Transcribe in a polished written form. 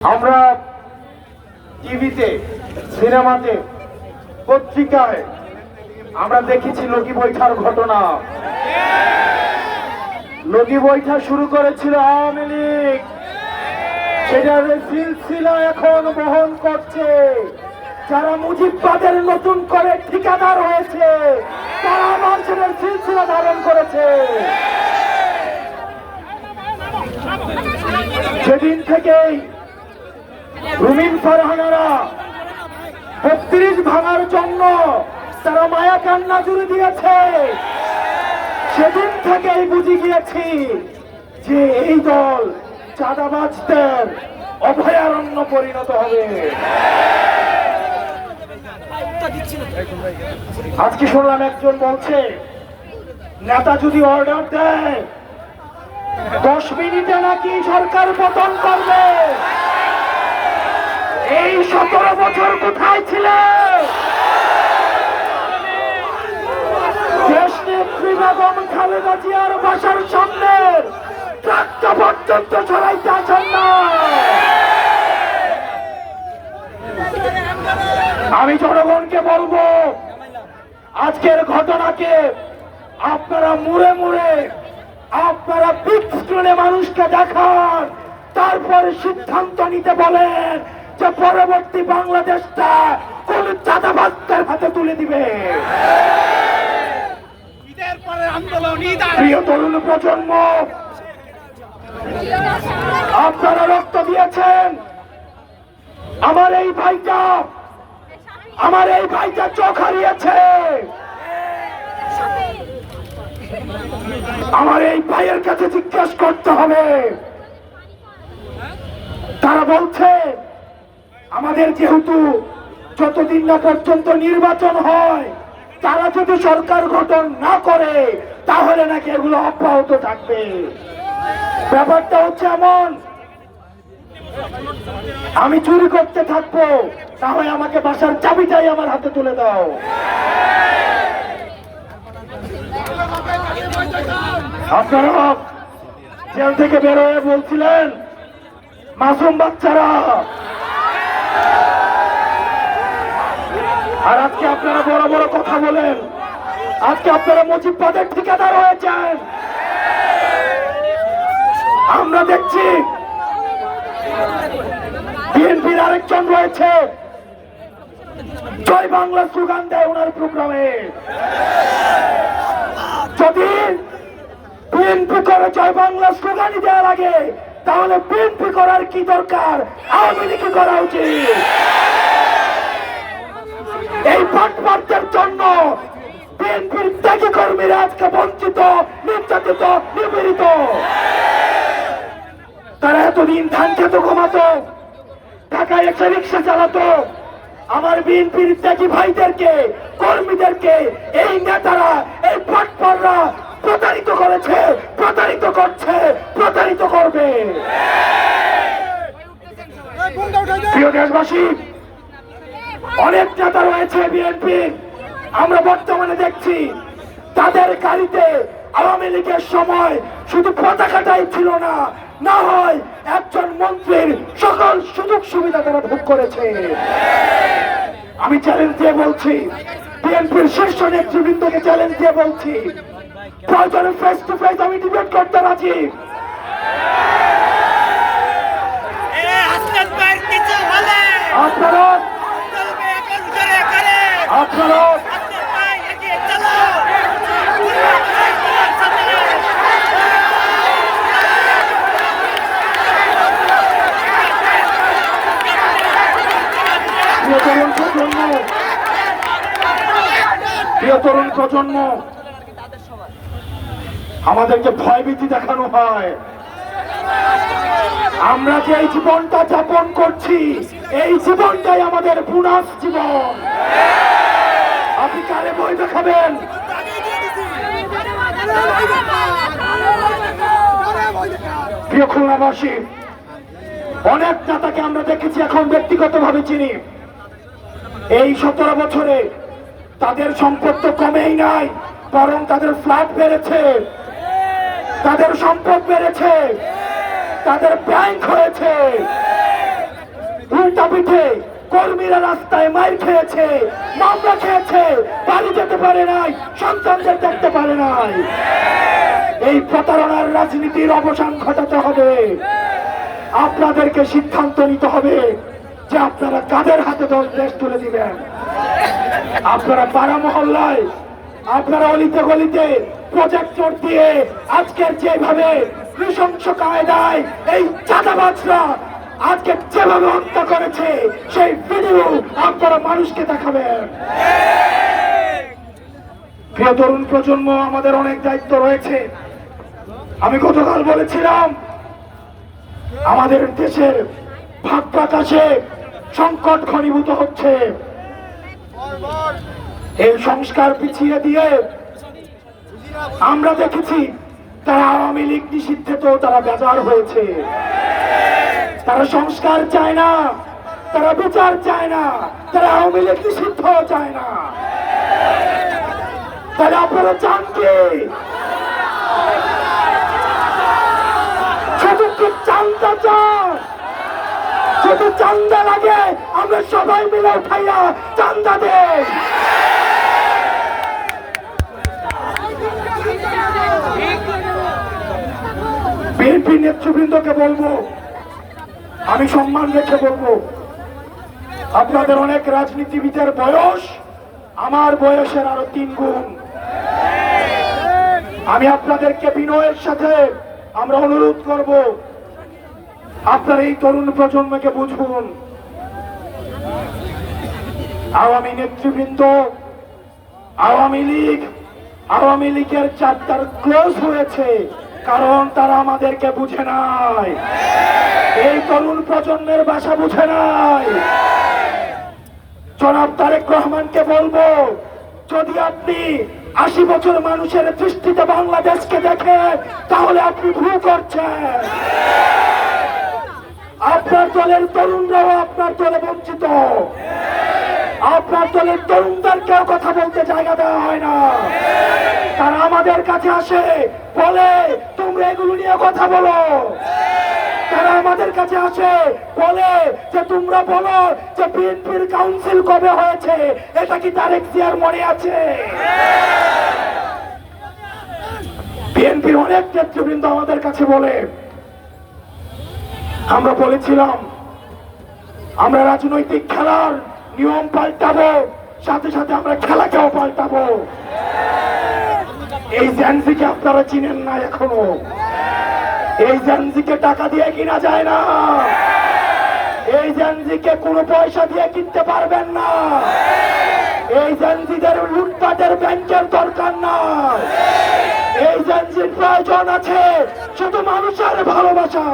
আমরা টিভিতে, সিনেমাতে, পত্রিকায় আমরা দেখেছি লগি বৈঠার ঘটনা। লগি বৈঠা শুরু করেছিল আওয়ামী লীগ, সেটার সিলসিলা এখন বহন করছে যারা মুজিববাদের নতুন করে ঠিকাদার হয়েছে, তারা মানুষের সিলসিলা ধারণ করেছে। সেদিন থেকেই রুমিন ফারহানারা ৩২ ভাঙার জন্য তারা মায়া কান্না জুড়ে দিয়েছে। সেদিন থেকেই বুঝে গিয়েছি যে এই দল চাঁদাবাজদের অভয়ারণ্য পরিণত হবে। আজকে শুনলাম একজন বলছে নেতা যদি অর্ডার দেয় 10 মিনিটে নাকি সরকার পতন করবে। এই 17 বছর কোথায় ছিলে? দেশ নেত্রী বেগম খালেদা জিয়ার বাসার সামনে ট্রাকটা পর্যন্ত ছড়াইতে আসেন না। আমি জনগণকে বলবো, আজকের ঘটনাকে আপনারা মুড়ে মুড়ে আপনারা বিগ স্ক্রিনে মানুষকে দেখান, তারপরে সিদ্ধান্ত নিতে বলেন যে পরবর্তী বাংলাদেশটা কোন চাঁদাবাজদের হাতে তুলে দিবে। প্রিয় তরুণ প্রজন্ম, আপনারা রক্ত দিয়েছেন। আমার এই ভাইটা চোখ হারিয়েছে। আমার এই ভাইয়ের কাছে জিজ্ঞেস করতে হবে। তারা বলছে আমাদের যেহেতু যতদিন না পর্যন্ত নির্বাচন হয়, তারা যদি সরকার গঠন না করে তাহলে নাকি এগুলো অব্যাহত থাকবে। ব্যাপারটা হচ্ছে এমন, আমি চুরি করতে থাকবো, তাহলে আমাকে বাসার চাবিটাই আমার হাতে তুলে দাও। আপনারা জেল থেকে বের হয়ে বলছিলেন মাসুম বাচ্চারা, আর আজকে আপনারা বড় বড় কথা বলেন। আজকে আপনারা মুজিববাদের ঠিকাদার হয়েছেন। আমরা দেখছি বিএনপির আরেকজন রয়েছে, জয় বাংলা স্লোগান দেয় ওনার প্রোগ্রামে। যদি বিএনপি করে জয় বাংলা স্লোগানই দেওয়ার আগে, তাহলে বিএনপি করার কি দরকার? আওয়ামী লীগ করা উচিত। এই ভোটবাদের জন্য বিএনপির ত্যাগী কর্মীরা আজকে বঞ্চিত, নির্যাতিত, নিপীড়িত। তারা এতদিন ধান খেত, ঘুমাতো, ঢাকায় এসে রিক্সা চালাতো। আমার বিএনপির ত্যাগী ভাইদেরকে, কর্মীদেরকে এই নেতারা, এই ভোটপাররা প্রতারিত করেছে, প্রতারিত করছে, প্রতারিত করবে। প্রিয় দেশবাসী, অনেক নেতা রয়েছে বিএনপি, আমরা বর্তমানে দেখছি তাদের গাড়িতে আওয়ামী লীগের সময় শুধু পতাকাটাই ছিল না, না হয় একজন মন্ত্রীর সকল সুযোগ সুবিধা তারা ভোগ করেছে। আমি চ্যালেঞ্জ দিয়ে বলছি, বিএনপির শীর্ষ নেতৃবৃন্দকে চ্যালেঞ্জ দিয়ে বলছি, প্রয়োজনে ফেস টু ফেস আমি ডিবেট করতে রাজি। আপনারা প্রিয় তরুণ প্রজন্ম, আমাদেরকে ভয়ভীতি দেখানো হয়। আমরা যে এই জীবনটা যাপন করছি, এই জীবনটাই আমাদের বুনাস জীবন। আপনি কারে বই দেখাবেন? প্রিয় খুলনাবাসী, অনেক নেতাকে আমরা দেখেছি, এখন ব্যক্তিগতভাবে চিনি। এই 17 বছরে তাদের সম্পদ তো কমেই নাই, বরং তাদের ফ্ল্যাট বেড়েছে, তাদের সম্পদ বেড়েছে, তাদের ব্যাংক হয়েছে, কর্মীরা রাস্তায় মাইর খেয়েছে, মামলা খেয়েছে, বাড়ি যেতে পারে নাই, সন্তানদের দেখতে পারে নাই। এই প্রতারণার রাজনীতির অবসান ঘটাতে হবে। আপনাদেরকে সিদ্ধান্ত নিতে হবে যে আপনারা কাদের হাতে দেশ তুলে দিবেন। আপনারা পাড়া মহল্লায়, আপনারা অলিতে গলিতে প্রজেক্টর দিয়ে আজকের যেভাবে নৃশংস কায়দায় এই চাঁদাবাজরা আজকে যেভাবে হত্যা করেছে সেই ভিডিও আপনারা মানুষকে দেখাবেন। প্রিয় তরুণ প্রজন্ম, আমাদের অনেক দায়িত্ব রয়েছে। আমি গতকাল বলেছিলাম আমাদের দেশের ভাগ বাতাসে সংকট ঘনীভূত হচ্ছে। এই সংস্কার পিছিয়ে দিয়ে আমরা দেখেছি তারা আওয়ামী লীগ নিষিদ্ধে তো তারা বেজার হয়েছে। তারা সংস্কার চায় না, তারা বিচার চায় না, তারা আওয়ামী লীগ নিষিদ্ধ চায় না। তাহলে আপনারা চান কি? শুধু কি চান্দা চান? যদি চান্দা লাগে আমরা সবাই মিলে উঠাইয়া চান্দা দেই। বিএনপি নেতৃবৃন্দকে বলবো, আমি সম্মান রেখে বলবো, আপনাদের অনেক রাজনীতিবিদের বয়স আমার বয়সের আরো 3 গুণ। আমি আপনাদেরকে বিনয়ের সাথে আমরা অনুরোধ করব, আপনারা এই তরুণ প্রজন্মকে বুঝুন। আওয়ামী নেতৃবৃন্দ, আওয়ামী লীগের চ্যাপ্টার ক্লোজ হয়েছে, কারণ তারা আমাদেরকে বুঝে নাই। এই তরুণ প্রজন্মের ভাষা বুঝে নাই। জনাব তারেক রহমানকে বলবো, যদি আপনি 80 বছর মানুষের দৃষ্টিতে বাংলাদেশকে দেখেন তাহলে আপনি ভুল করছেন। আপনার দলের তরুণরাও আপনার দলে বঞ্চিত। আপনার দলের তরুণদেরকেও কথা বলতে জায়গা দেওয়া হয় না। তারা আমাদের কাছে আসে, বলে তোমরা এগুলো নিয়ে কথা বলো। তারা আমাদের কাছে আসে, বলে যে তোমরা বলো যে বিএনপির কাউন্সিল কবে হয়েছে, এটা কি তারেক জিয়ার মনে আছে? বিএনপির অনেক নেতৃবৃন্দ আমাদের কাছে বলে, আমরা বলেছিলাম আমরা রাজনৈতিক খেলার নিয়ম পাল্টাবো, সাথে সাথে আমরা খেলাকেও পাল্টাবো। এই জেনজিকে আপনারা চিনেন না এখনো। এই জেনজিকে টাকা দিয়ে কিনা যায় না। এই জেনজিকে কোনো পয়সা দিয়ে কিনতে পারবেন না। এই জেনজিদের লুটপাটের ব্যাংকের দরকার না। এই জেনজির প্রয়োজন আছে শুধু মানুষের ভালোবাসা।